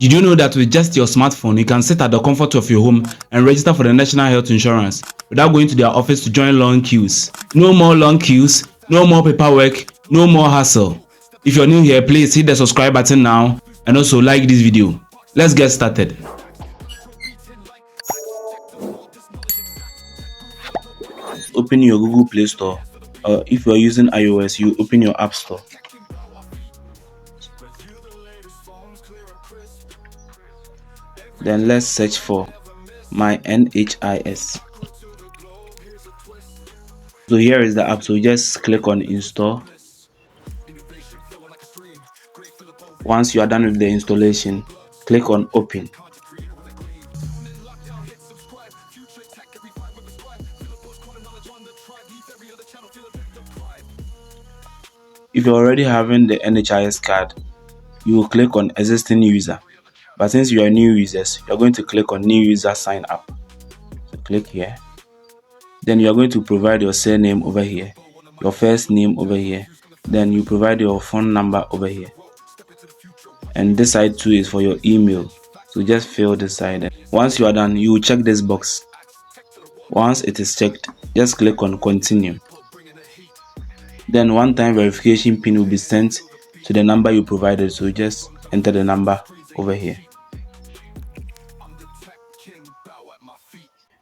Did you know that with just your smartphone, you can sit at the comfort of your home and register for the National Health Insurance without going to their office to join long queues? No more long queues, no more paperwork, no more hassle. If you're new here, please hit the subscribe button now and also like this video. Let's get started. Open your Google Play Store, or if you're using iOS, you open your App Store. Then let's search for My NHIS. So here is the app, so just click on install. Once you are done with the installation, click on open. If you're already having the NHIS card, you will click on existing user. But since you are new users, you're going to click on new user sign up. So click here. Then you're going to provide your surname over here, your first name over here. Then you provide your phone number over here. And this side too is for your email. So just fill this side. Once you are done, you will check this box. Once it is checked, just click on continue. Then one-time verification pin will be sent to the number you provided, so just enter the number over here.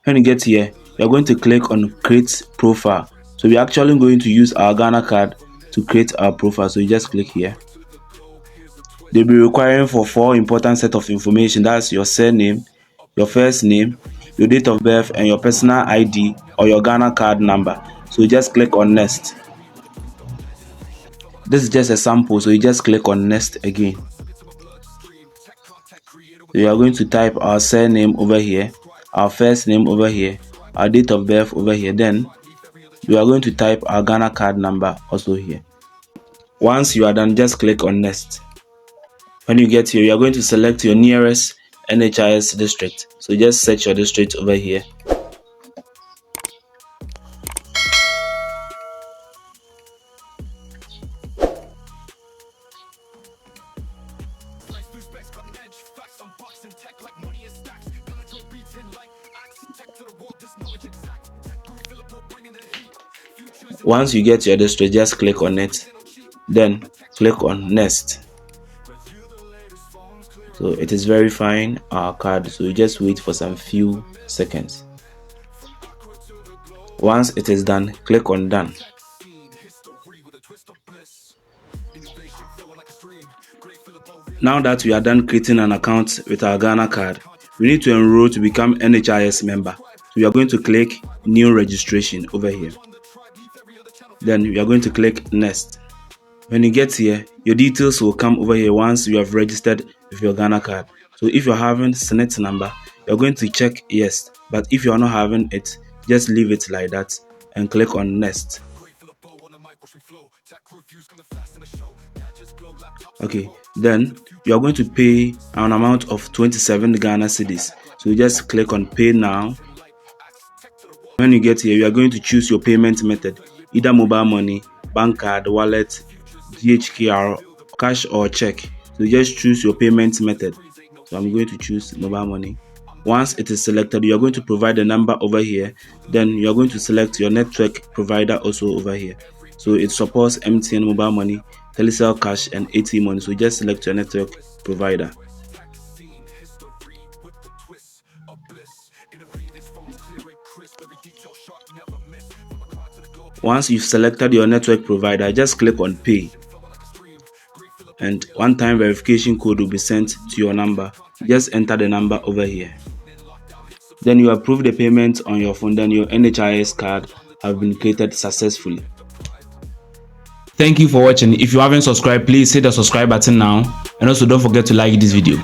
When you get here, you're going to click on create profile. So we're actually going to use our Ghana card to create our profile, so you just click here. They'll be requiring for 4 important set of information. That's your surname, your first name, your date of birth, and your personal ID or your Ghana card number. So you just click on next. This is just a sample, so you just click on next again. So you are going to type our surname over here, our first name over here, our date of birth over here. Then you are going to type our Ghana card number also here. Once you are done, just click on next. When you get here, you are going to select your nearest NHIS district. So just search your district over here. Once you get your district, just click on it, then click on next. So it is verifying our card, so you just wait for some few seconds. Once it is done, click on done. Now that we are done creating an account with our Ghana card, we need to enroll to become NHIS member. So we are going to click new registration over here. Then we are going to click next. When you get here, your details will come over here once you have registered with your Ghana card. So if you're having SNIT number, you're going to check yes. But if you're not having it, just leave it like that and click on next. Okay, then you are going to pay an amount of 27 Ghana cedis. So you just click on pay now. When you get here, you are going to choose your payment method, either mobile money, bank card, wallet, DHQR, cash or check. So just choose your payment method. So I'm going to choose mobile money. Once it is selected, you are going to provide the number over here. Then you are going to select your network provider also over here. So it supports MTN mobile money, Telecel cash and AT money. So just select your network provider. Once you've selected your network provider, just click on pay. And one-time verification code will be sent to your number. Just enter the number over here. Then you approve the payment on your phone. Then your NHIS card have been created successfully. Thank you for watching. If you haven't subscribed, please hit the subscribe button now. And also don't forget to like this video.